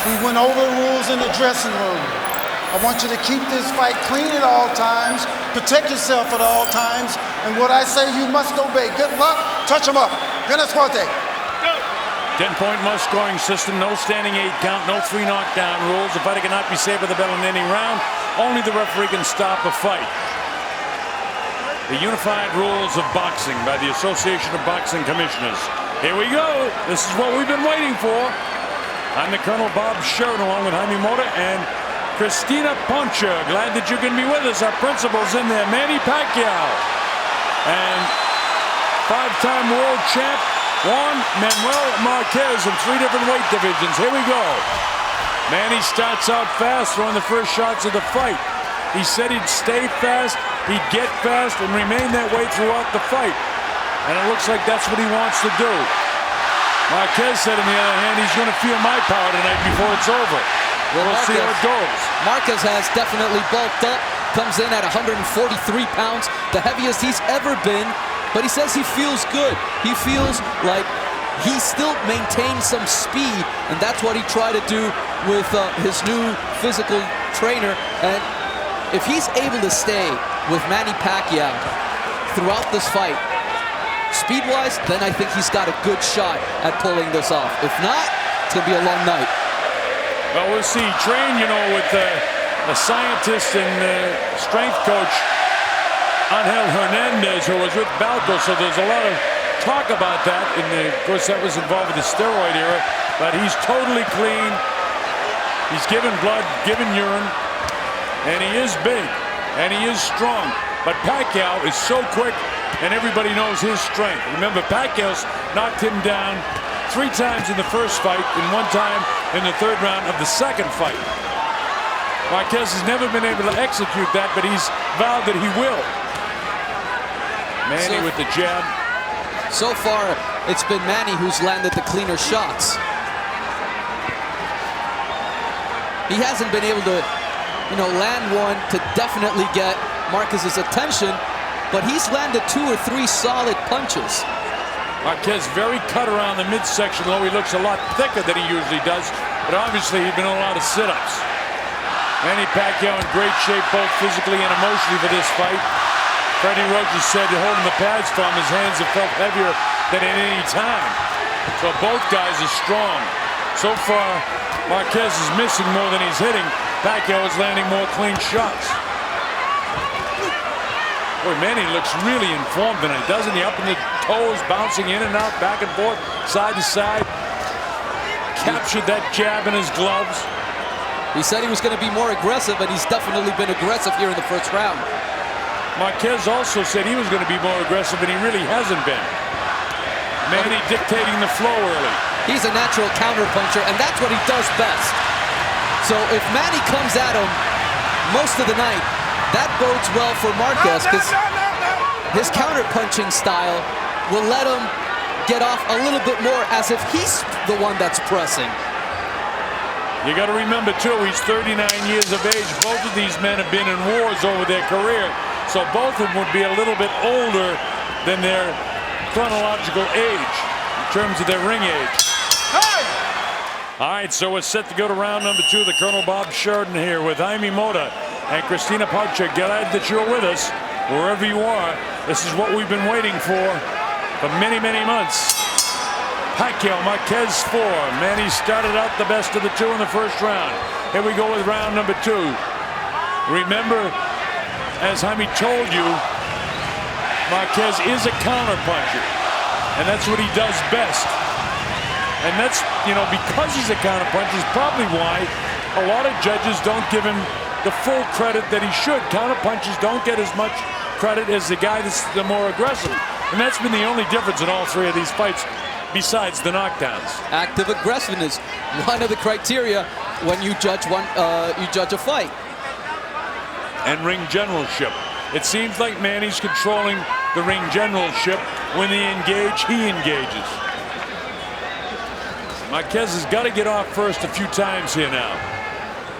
We went over the rules in the dressing room. I want you to keep this fight clean at all times, protect yourself at all times, and what I say you must obey. Good luck, touch them up. Buenas suerte. 10-point must-scoring system, no standing 8 count, no 3 knockdown rules. The fighter cannot be saved by the bell in any round. Only the referee can stop a fight. The unified rules of boxing by the Association of Boxing Commissioners. Here we go. This is what we've been waiting for. I'm the Colonel Bob Sheridan along with Jahi Mota and Christina Poncha. Glad that you can be with us. Our principal's in there, Manny Pacquiao. And 5-time world champ Juan Manuel Marquez in 3 different weight divisions. Here we go. Manny starts out fast, throwing the first shots of the fight. He said he'd stay fast, he'd get fast, and remain that way throughout the fight. And it looks like that's what he wants to do. Marquez said, on the other hand, he's going to feel my power tonight before it's over. We'll see how it goes. Marquez has definitely bulked up, comes in at 143 pounds, the heaviest he's ever been. But he says he feels good. He feels like he still maintains some speed, and that's what he tried to do with his new physical trainer. And if he's able to stay with Manny Pacquiao throughout this fight, speed-wise, then I think he's got a good shot at pulling this off. If not, it's going to be a long night. Well, we'll see. Train, you know, with the scientist and strength coach Angel Hernandez, who was with Balco, so there's a lot of talk about that. And of course, that was involved with the steroid era. But he's totally clean. He's given blood, given urine, and he is big, and he is strong. But Pacquiao is so quick, and everybody knows his strength. Remember, Pacquiao's knocked him down 3 times in the first fight and 1 time in the 3rd round of the 2nd fight. Marquez has never been able to execute that, but he's vowed that he will. Manny with the jab. So far, it's been Manny who's landed the cleaner shots. He hasn't been able to, land one to definitely get Marquez's attention, but he's landed 2 or 3 solid punches. Marquez very cut around the midsection, though he looks a lot thicker than he usually does, but obviously he's been doing a lot of sit-ups. Manny Pacquiao in great shape, both physically and emotionally for this fight. Freddie Rogers said holding the pads from his hands have felt heavier than at any time. So both guys are strong. So far, Marquez is missing more than he's hitting. Pacquiao is landing more clean shots. Boy, Manny looks really informed tonight, doesn't he? Up in the toes, bouncing in and out, back and forth, side to side. Captured that jab in his gloves. He said he was going to be more aggressive, and he's definitely been aggressive here in the 1st round. Marquez also said he was going to be more aggressive, and he really hasn't been. Manny dictating the flow early. He's a natural counterpuncher, and that's what he does best. So if Manny comes at him most of the night, that bodes well for Marquez, because his counterpunching style will let him get off a little bit more as if he's the one that's pressing. You got to remember, too, he's 39 years of age. Both of these men have been in wars over their career. So both of them would be a little bit older than their chronological age in terms of their ring age. Hey! All right, so we're set to go to round number 2. The Colonel Bob Sheridan here with Jahi Mota and Christina Poncha. Glad that you're with us wherever you are. This is what we've been waiting for many, many months. Pacquiao, Marquez 4. Manny started out the best of the 2 in the 1st round. Here we go with round number 2. Remember, as Jaime told you, Marquez is a counterpuncher, and that's what he does best. And that's, because he's a counterpuncher is probably why a lot of judges don't give him the full credit that he should. Counterpunchers don't get as much credit as the guy that's the more aggressive. And that's been the only difference in all 3 of these fights, besides the knockdowns. Active aggressiveness, one of the criteria when you judge a fight. And ring generalship. It seems like Manny's controlling the ring generalship. When they engage, he engages. Marquez has got to get off first a few times here now.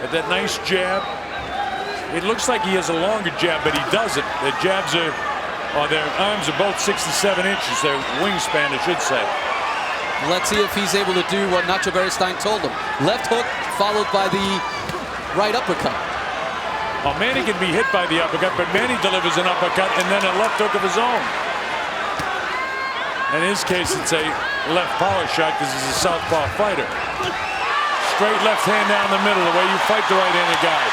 At that nice jab. It looks like he has a longer jab, but he doesn't. The jabs are, or their arms are both 6 to 7 inches. Their wingspan, I should say. Let's see if he's able to do what Nacho Beristain told him. Left hook followed by the right uppercut. Well, Manny can be hit by the uppercut, but Manny delivers an uppercut and then a left hook of his own. In his case, it's a left power shot because he's a southpaw fighter. Straight left hand down the middle, the way you fight the right-handed guy.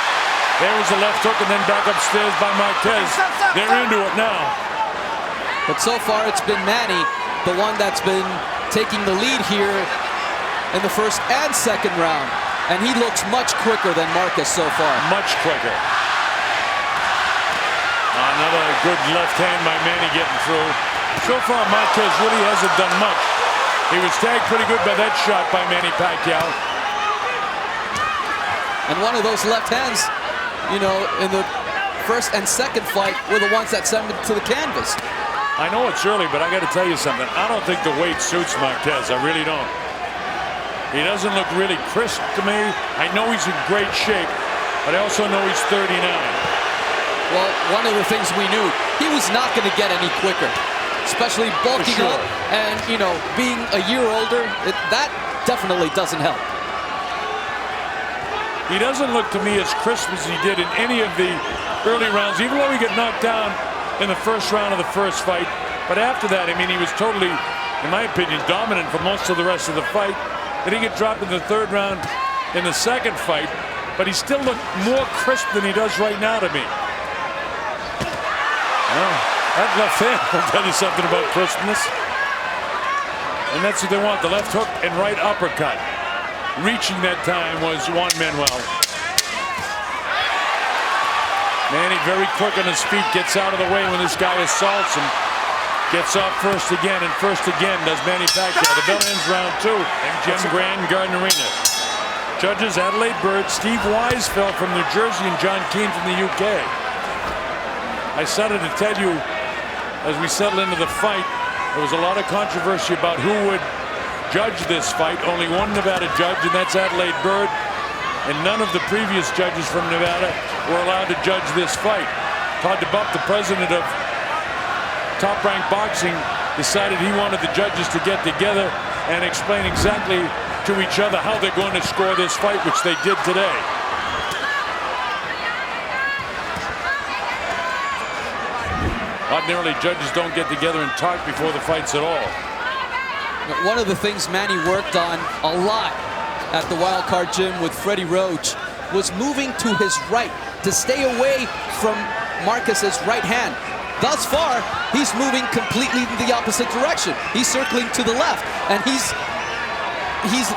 There was a left hook and then back upstairs by Marquez. They're into it now. But so far, it's been Manny, the one that's been taking the lead here in the first and second round. And he looks much quicker than Marquez so far. Much quicker. Another good left hand by Manny getting through. So far, Marquez really hasn't done much. He was tagged pretty good by that shot by Manny Pacquiao. And one of those left hands, you know, in the first and second fight were the ones that sent him to the canvas. I know it's early, but I got to tell you something. I don't think the weight suits Marquez. I really don't. He doesn't look really crisp to me. I know he's in great shape, but I also know he's 39. Well, one of the things we knew, he was not going to get any quicker, especially bulking up and, you know, being a year older. That definitely doesn't help. He doesn't look to me as crisp as he did in any of the early rounds, even though he got knocked down in the first round of the first fight. But after that, I mean, he was totally, in my opinion, dominant for most of the rest of the fight. Then he get dropped in the third round in the second fight, but he still looked more crisp than he does right now to me. Well, that left hand will tell you something about crispness. And that's what they want, the left hook and right uppercut. Reaching that time was Juan Manuel. Manny very quick on his feet, gets out of the way when this guy assaults him. Gets off first again, and first again does Manny Pacquiao. The bell ends round 2 in Jim Grand Garden Arena. Judges Adelaide Bird, Steve Weisfeld from New Jersey, and John Keane from the UK. I started to tell you, as we settle into the fight, there was a lot of controversy about who would judge this fight. Only one Nevada judge, and that's Adelaide Bird. And none of the previous judges from Nevada were allowed to judge this fight. Todd DeBuff, the president of Top Rank Boxing, decided he wanted the judges to get together and explain exactly to each other how they're going to score this fight, which they did today. Ordinarily, judges don't get together and talk before the fights at all. One of the things Manny worked on a lot at the Wildcard Gym with Freddie Roach was moving to his right, to stay away from Marquez's right hand. Thus far, he's moving completely in the opposite direction. He's circling to the left, and he's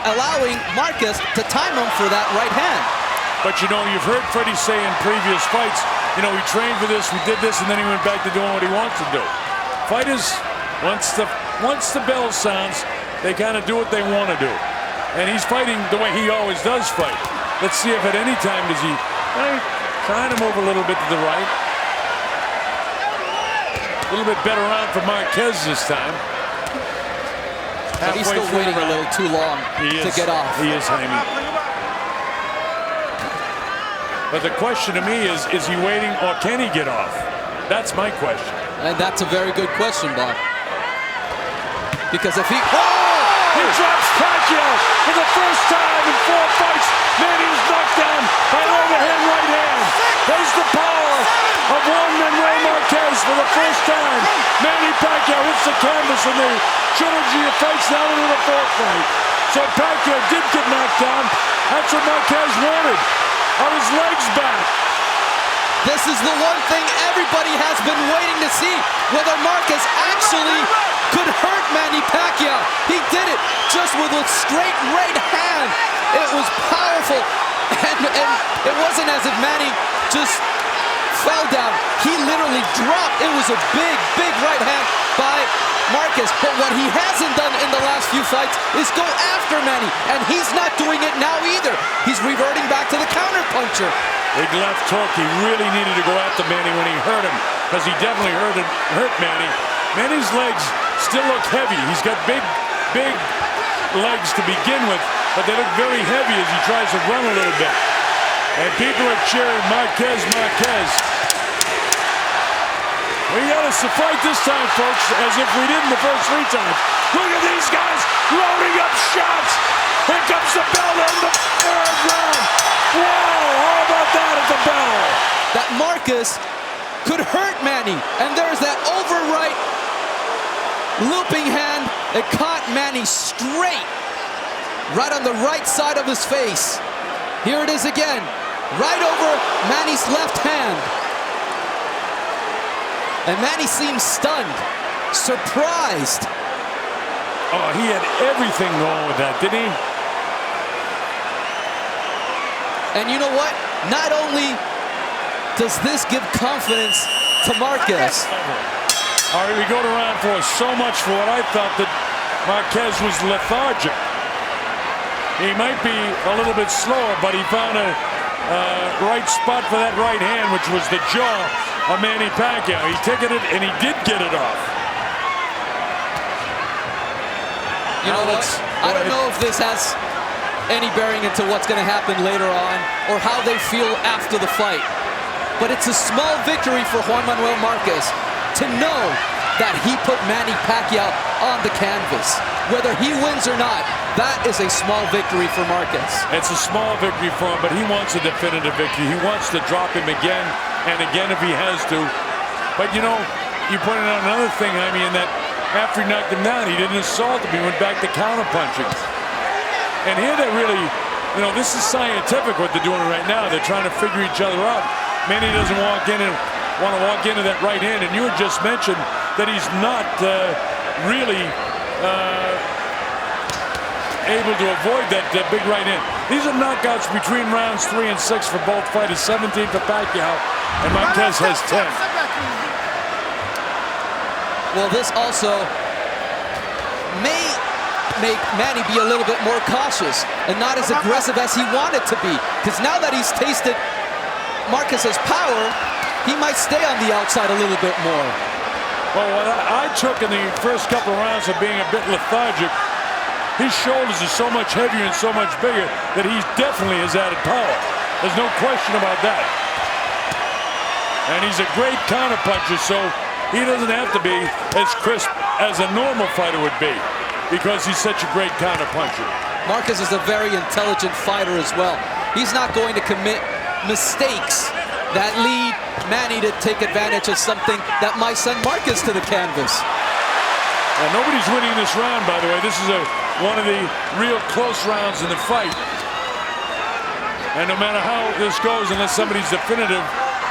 allowing Marquez to time him for that right hand. But you know, you've heard Freddie say in previous fights, you know, we trained for this, we did this, and then he went back to doing what he wants to do. Fighters, once the bell sounds, they kind of do what they want to do. And he's fighting the way he always does fight. Let's see if at any time does he trying to move a little bit to the right. A little bit better round for Marquez this time. But he's still waiting a little too long to get off. He is, Jaime. But the question to me is he waiting or can he get off? That's my question. And that's a very good question, Bob. Because if he... He drops Pacquiao for the first time in 4 fights. Manny is knocked down by an overhand right hand. There's the power of Juan Manuel Marquez for the first time. Manny Pacquiao hits the canvas in the trilogy of fights now into the 4th fight. So Pacquiao did get knocked down. That's what Marquez wanted. On his legs back. This is the one thing everybody has been waiting to see, whether Marquez actually could hurt Manny Pacquiao. He did it just with a straight right hand. It was powerful, and it wasn't as if Manny just fell down. He literally dropped. It was a big right hand by Marquez. But what he hasn't done in the last few fights is go after Manny, and he's not doing it now either. He's reverting back to the counterpuncher. Big left hook. He really needed to go after Manny when he hurt him, because he definitely hurt Manny. Manny's legs still look heavy. He's got big legs to begin with, but they look very heavy as he tries to run a little bit. And people are cheering Marquez. We got us to fight this time, folks, as if we did in the first 3 times. Look at these guys loading up shots. Here comes the bell in the 3rd round. Marquez could hurt Manny. And there's that over right looping hand. It caught Manny straight, right on the right side of his face. Here it is again, right over Manny's left hand. And Manny seems stunned, surprised. Oh, he had everything going with that, didn't he? And you know what? Not only does this give confidence to Marquez. All right, we go to round 4. So much for what I thought that Marquez was lethargic. He might be a little bit slower, but he found a right spot for that right hand, which was the jaw of Manny Pacquiao. He ticketed and he did get it off. You know what? I don't know if this has any bearing into what's going to happen later on or how they feel after the fight. But it's a small victory for Juan Manuel Marquez to know that he put Manny Pacquiao on the canvas. Whether he wins or not, that is a small victory for Marquez. It's a small victory for him, but he wants a definitive victory. He wants to drop him again and again if he has to. But you know, you pointed out another thing, I mean, that after he knocked him down, he didn't assault him. He went back to counterpunching. And here they really, you know, this is scientific what they're doing right now. They're trying to figure each other out. Manny doesn't want to walk into that right hand, and you had just mentioned that he's not really able to avoid that big right hand. These are knockouts between rounds 3 and 6 for both fighters. 17 for Pacquiao, and Marquez has 10. Well, this also may make Manny be a little bit more cautious and not as aggressive as he wanted to be. Because now that he's tasted Marquez's power, he might stay on the outside a little bit more. Well, what I took in the first couple of rounds of being a bit lethargic, his shoulders are so much heavier and so much bigger that he definitely has added power. There's no question about that. And he's a great counterpuncher, so he doesn't have to be as crisp as a normal fighter would be because he's such a great counterpuncher. Marquez is a very intelligent fighter as well. He's not going to commit mistakes that lead Manny to take advantage of something that might send Marquez to the canvas. Nobody's winning this round, by the way. This is one of the real close rounds in the fight. And no matter how this goes, unless somebody's definitive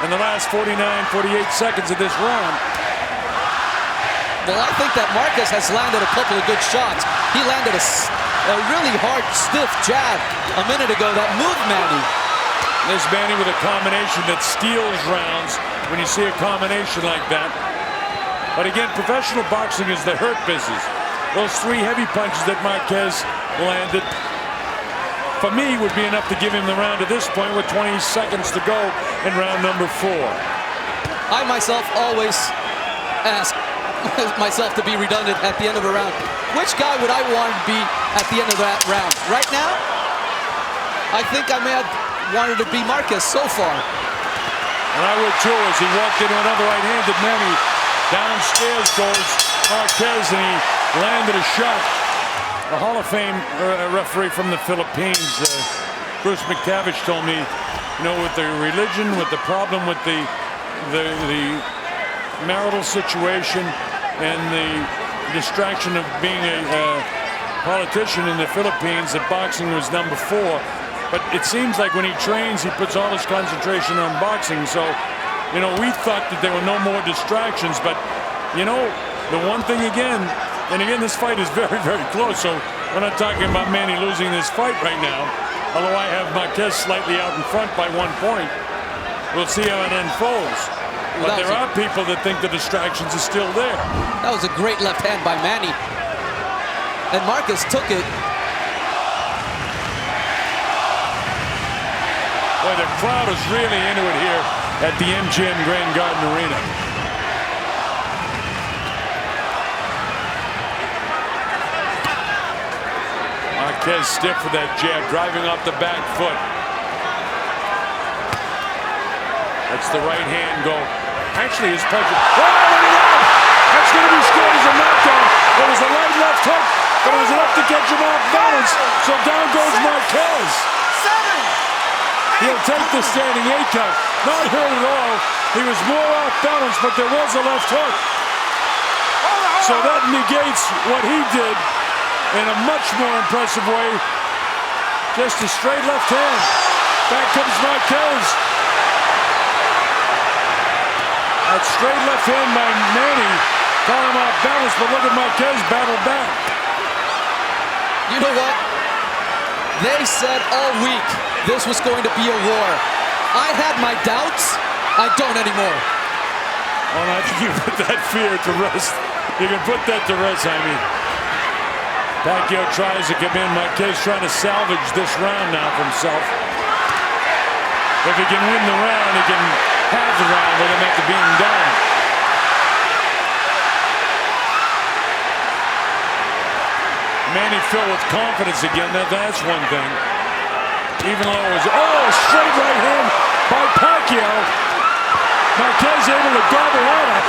in the last 49, 48 seconds of this round. Well, I think that Marquez has landed a couple of good shots. He landed a really hard, stiff jab a minute ago that moved Manny. There's Manny with a combination that steals rounds when you see a combination like that. But again, professional boxing is the hurt business. Those 3 heavy punches that Marquez landed, for me, would be enough to give him the round at this point with 20 seconds to go in round number 4. I myself always ask myself to be redundant at the end of a round. Which guy would I want to be at the end of that round? Right now, I think I may have wanted to be Marquez so far. And I would too, as he walked into another right-handed Manny. Downstairs goes Marquez, and he landed a shot. A Hall of Fame referee from the Philippines, Bruce McTavish, told me, you know, with the religion, with the problem with the marital situation and the distraction of being a politician in the Philippines, that boxing was number 4. But it seems like when he trains, he puts all his concentration on boxing. So, you know, we thought that there were no more distractions. But, you know, the one thing again, and again, this fight is very, very close. So we're not talking about Manny losing this fight right now. Although I have Marquez slightly out in front by 1 point. We'll see how it unfolds. But there are people that think the distractions are still there. That was a great left hand by Manny. And Marquez took it. Boy, the crowd is really into it here at the MGM Grand Garden Arena. Marquez stiff with that jab, driving off the back foot. That's the right hand go. Actually, his punch. Oh, that's going to be scored as a knockdown. There was a right left hook, but it was enough to catch him off balance. So down goes Marquez. He'll take the standing 8 count. Not hurt at all. He was more off balance, but there was a left hook. So that negates what he did in a much more impressive way. Just a straight left hand. Back comes Marquez. That straight left hand by Manny got him off balance, but look at Marquez battle back. You know what? They said all week this was going to be a war. I had my doubts. I don't anymore. Well, I think you put that fear to rest. You can put that to rest, I mean. Pacquiao tries to come in. Marquez trying to salvage this round now for himself. If he can win the round, he can have the round with him after being down. Manny filled with confidence again. That's one thing. Even though it was, straight right hand by Pacquiao. Marquez able to gobble that up.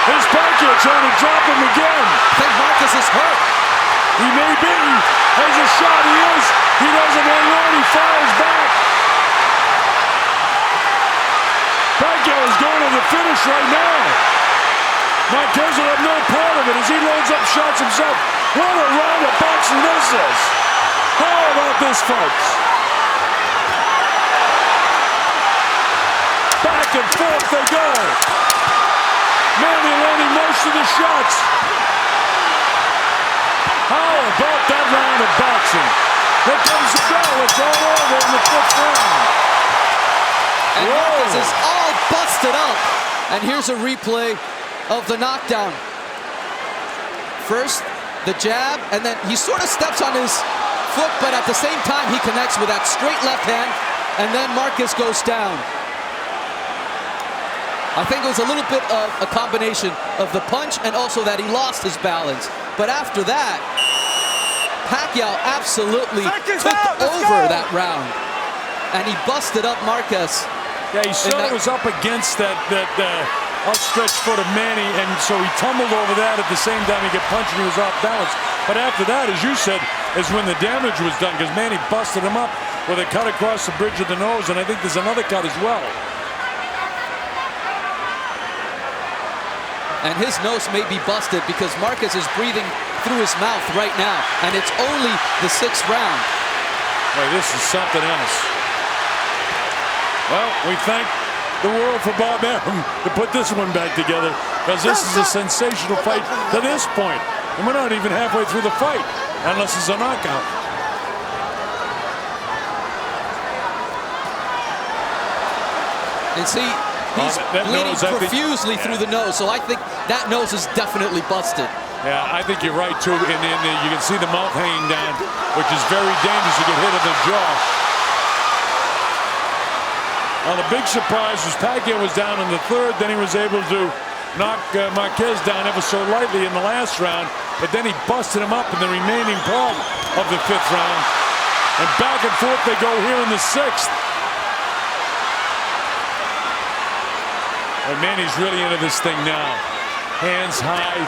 Here's Pacquiao trying to drop him again. I think Marquez is hurt. He may be. There's a shot. He is. He doesn't hang on. He fires back. Pacquiao is going to the finish right now. Marquez will have no part of it as he loads up shots himself. What a round of boxing this is. How about this, folks? Back and forth they go. Manny landing most of the shots. How about that round of boxing? Here comes the bell. It's all over in the 5th round. And Marquez is all busted up. And here's a replay of the knockdown. First, the jab, and then he sort of steps on his foot, but at the same time, he connects with that straight left hand, and then Marquez goes down. I think it was a little bit of a combination of the punch and also that he lost his balance. But after that, Pacquiao absolutely took over that round. And he busted up Marquez. Yeah, he saw it was up against that outstretched foot of Manny, and so he tumbled over that. At the same time, he got punched and he was off balance. But after that, as you said, is when the damage was done, because Manny busted him up with a cut across the bridge of the nose, and I think there's another cut as well. And his nose may be busted because Marquez is breathing through his mouth right now, and it's only the 6th round. Boy, this is something else. Well, we thank the world for Bob Arum to put this one back together, because this is a sensational fight to this point. And we're not even halfway through the fight, unless it's a knockout. And see, he's bleeding profusely through the nose, so I think that nose is definitely busted. Yeah, I think you're right, too. And you can see the mouth hanging down, which is very dangerous to get hit in the jaw. Now, the big surprise was Pacquiao was down in the 3rd. Then he was able to knock Marquez down ever so lightly in the last round. But then he busted him up in the remaining part of the 5th round. And back and forth they go here in the 6th. And Manny's really into this thing now. Hands high,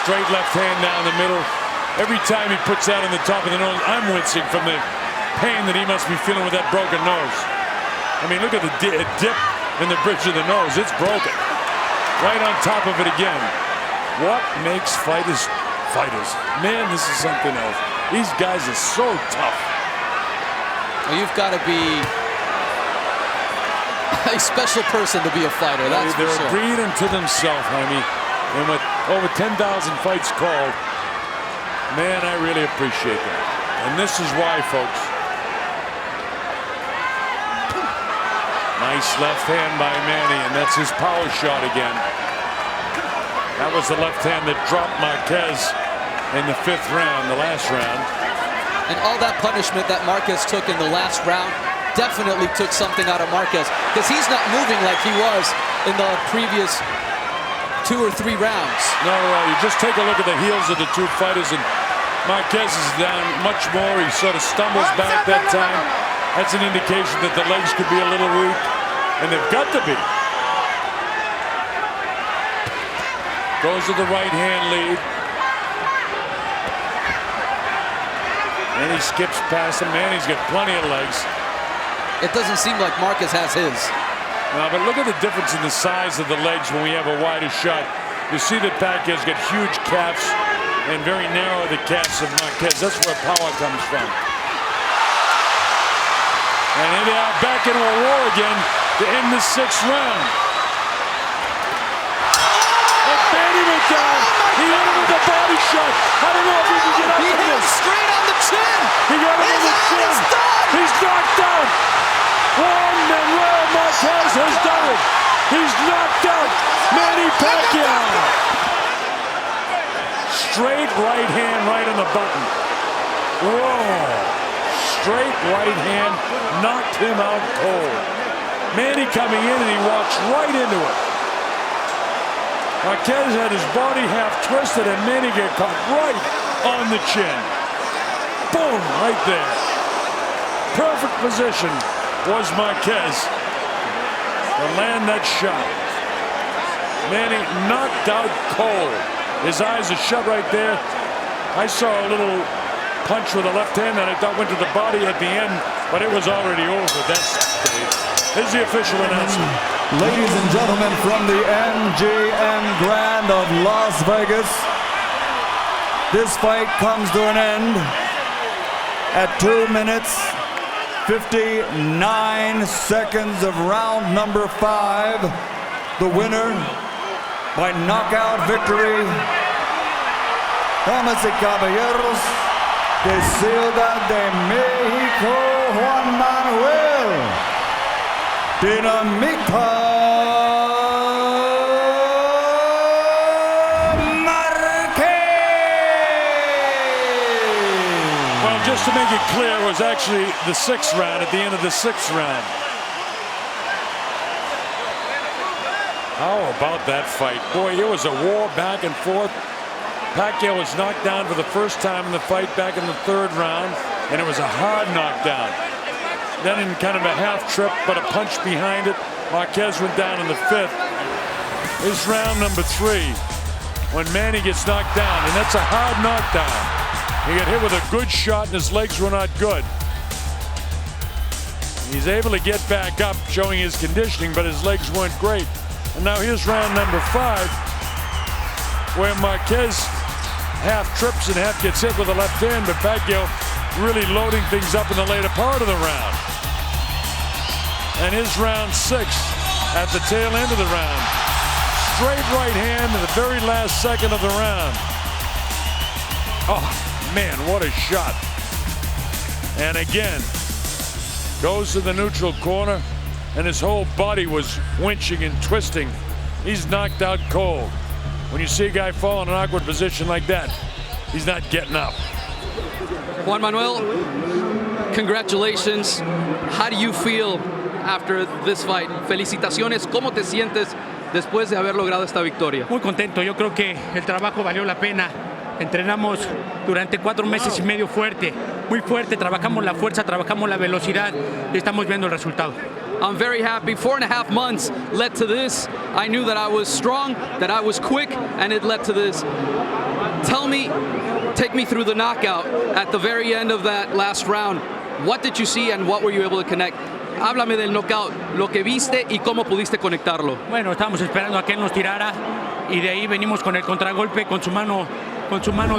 straight left hand down the middle. Every time he puts that on the top of the nose, I'm wincing from the pain that he must be feeling with that broken nose. I mean, look at the dip in the bridge of the nose. It's broken. Right on top of it again. What makes fighters fighters? Man, this is something else. These guys are so tough. Well, you've got to be a special person to be a fighter, that's for sure. They're a breed unto themselves, Jaime. And with over 10,000 fights called, man, I really appreciate that. And this is why, folks. Nice left hand by Manny, and that's his power shot again. That was the left hand that dropped Marquez in the 5th round, the last round. And all that punishment that Marquez took in the last round definitely took something out of Marquez, because he's not moving like he was in the previous 2 or 3 rounds. No, you just take a look at the heels of the two fighters, and Marquez is down much more. He sort of stumbles back that time. That's an indication that the legs could be a little weak, and they've got to be. Goes to the right hand lead. And he skips past him. Manny's got plenty of legs. It doesn't seem like Marquez has his. But look at the difference in the size of the legs when we have a wider shot. You see that Pacquiao's got huge calves and very narrow the calves of Marquez. That's where power comes from. And here they are back into a war again to end the 6th round. And Manny went down. He hit him with a body shot. I don't know if he can get up He from hit him this. straight on the chin. He got him in the chin. He's knocked out. Juan Manuel Marquez has done it. He's knocked out Manny Pacquiao. Straight right hand right on the button. Whoa. Straight right hand knocked him out cold. Manny coming in and he walks right into it. Marquez had his body half twisted and Manny got caught right on the chin. Boom, right there. Perfect position was Marquez to land that shot. Manny knocked out cold. His eyes are shut right there. I saw a little punch with the left hand that I thought went to the body at the end, but it was already over. That's here's the official announcement. Ladies and gentlemen, from the MGM Grand of Las Vegas, this fight comes to an end at 2 minutes 59 seconds of round number 5. The winner by knockout victory, damas y caballeros, de Ciudad de México, Juan Manuel Dinamita Marquez. Well, just to make it clear, it was actually the 6th round at the end of the 6th round. How about that fight? Boy, it was a war back and forth. Pacquiao was knocked down for the first time in the fight back in the 3rd round, and it was a hard knockdown. Then in kind of a half trip, but a punch behind it, Marquez went down in the 5th. This round number 3, when Manny gets knocked down, and that's a hard knockdown. He got hit with a good shot, and his legs were not good. He's able to get back up, showing his conditioning, but his legs weren't great. And now here's round number 5, where Marquez half trips and half gets hit with the left hand, but Pacquiao really loading things up in the later part of the round. And his round 6 at the tail end of the round. Straight right hand in the very last second of the round. Oh, man, what a shot. And again, goes to the neutral corner, and his whole body was winching and twisting. He's knocked out cold. When you see a guy fall in an awkward position like that, he's not getting up. Juan Manuel, congratulations. How do you feel after this fight? Felicitaciones. ¿Cómo te sientes después de haber logrado esta victoria? Muy contento. Yo creo que el trabajo valió la pena. Entrenamos durante 4 meses y medio fuerte, muy fuerte. Trabajamos la fuerza, trabajamos la velocidad y estamos viendo el resultado. I'm very happy. 4.5 months led to this. I knew that I was strong, that I was quick, and it led to this. Tell me, take me through the knockout at the very end of that last round. What did you see and what were you able to connect? Háblame del knockout, lo que viste y cómo pudiste conectarlo. Bueno, estábamos esperando a que él nos tirara y de ahí venimos con el contragolpe con su mano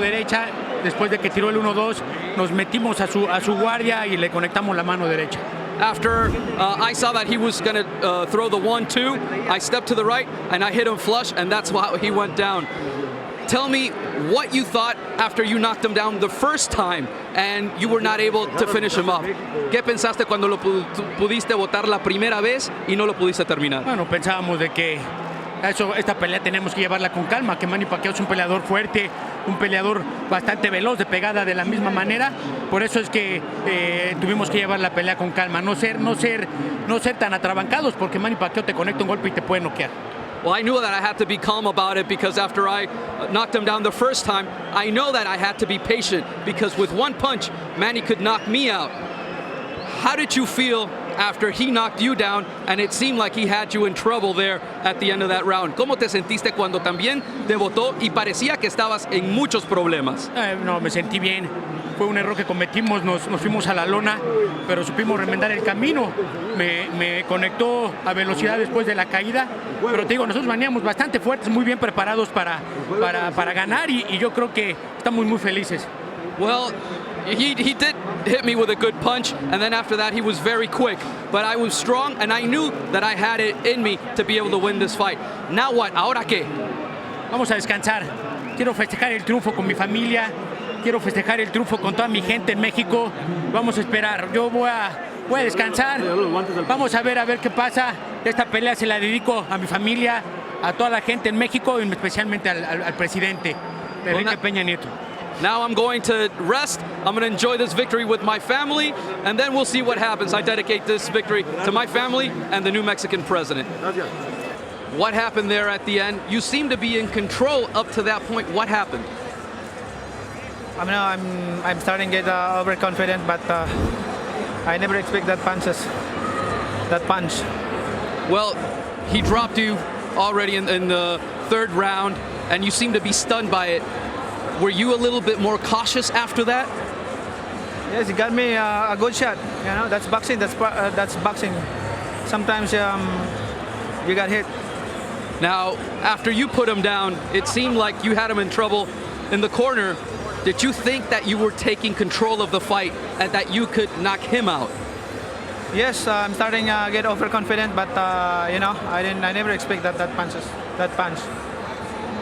derecha. Después de que tiró el 1-2, nos metimos a su guardia y le conectamos la mano derecha. After I saw that he was going to throw the 1-2, I stepped to the right and I hit him flush, and that's how he went down. Tell me what you thought after you knocked him down the first time and you were not able to finish him up. ¿Qué pensaste cuando lo pudiste botar la primera vez y no lo pudiste terminar? Bueno, pensábamos de que esta pelea tenemos que llevarla con calma, que Manny Pacquiao es un peleador fuerte, un peleador bastante veloz, de pegada de la misma manera. Por eso es que tuvimos que llevar la pelea con calma, no ser tan atrabancados, porque Manny Pacquiao te conecta un golpe y te puede noquear. Well, I knew that I had to be calm about it because after I knocked him down the first time, I know that I had to be patient because with one punch, Manny could knock me out. How did you feel after he knocked you down and it seemed like he had you in trouble there at the end of that round? ¿Cómo te sentiste cuando también te botó y parecía que estabas en muchos problemas? No, me sentí bien. fue un error que cometimos, nos fuimos a la lona, pero supimos remendar el camino. Me conectó a velocidad después de la caída, pero te digo, nosotros veníamos bastante fuertes, muy bien preparados para ganar y yo creo que estamos muy felices. Well, he did hit me with a good punch, and then after that he was very quick. But I was strong, and I knew that I had it in me to be able to win this fight. Now what? ¿Ahora qué? Vamos a descansar. Quiero festejar el triunfo con mi familia. Quiero festejar el triunfo con toda mi gente en México. Vamos a esperar. Yo voy a descansar. Vamos a ver qué pasa. Esta pelea se la dedico a mi familia, a toda la gente en México y especialmente al presidente, Enrique Peña Nieto. Now I'm going to rest. I'm going to enjoy this victory with my family, and then we'll see what happens. I dedicate this victory to my family and the new Mexican president. What happened there at the end? You seem to be in control up to that point. What happened? I mean, I'm starting to get overconfident, but I never expect that punch. Well, he dropped you already in the third round, and you seem to be stunned by it. Were you a little bit more cautious after that? Yes, he got me a good shot. You know, that's boxing. That's boxing. Sometimes you got hit. Now, after you put him down, it seemed like you had him in trouble in the corner. Did you think that you were taking control of the fight and that you could knock him out? Yes, I'm starting to get overconfident, but you know, I never expect that punch.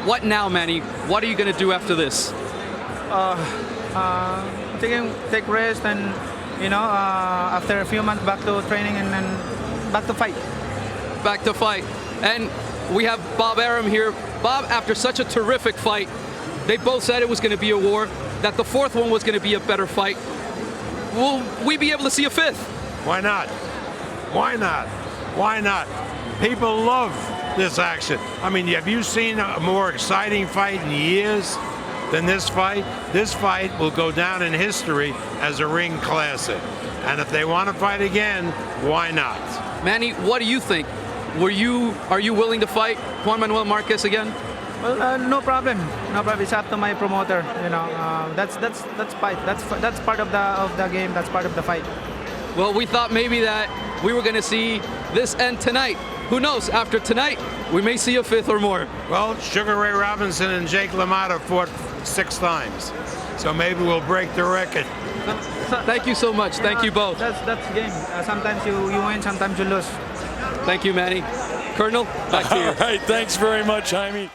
What now, Manny? What are you going to do after this? Take rest, and you know, after a few months back to training and then back to fight. Back to fight. And we have Bob Arum here. Bob, after such a terrific fight, they both said it was going to be a war, that the fourth one was going to be a better fight. Will we be able to see a fifth? Why not? Why not? Why not? People love this action. I mean, have you seen a more exciting fight in years than this fight? This fight will go down in history as a ring classic. And if they want to fight again, why not? Manny, what do you think? Are you willing to fight Juan Manuel Marquez again? Well, no problem. No problem. It's up to my promoter. You know, that's fight. That's part of the game. That's part of the fight. Well, we thought maybe that we were going to see this end tonight. Who knows? After tonight, we may see a fifth or more. Well, Sugar Ray Robinson and Jake LaMotta fought 6 times, so maybe we'll break the record. Thank you so much. Thank you both. That's the game. Sometimes you win, sometimes you lose. Thank you, Manny. Colonel, back to you. All right, thanks very much, Jaime.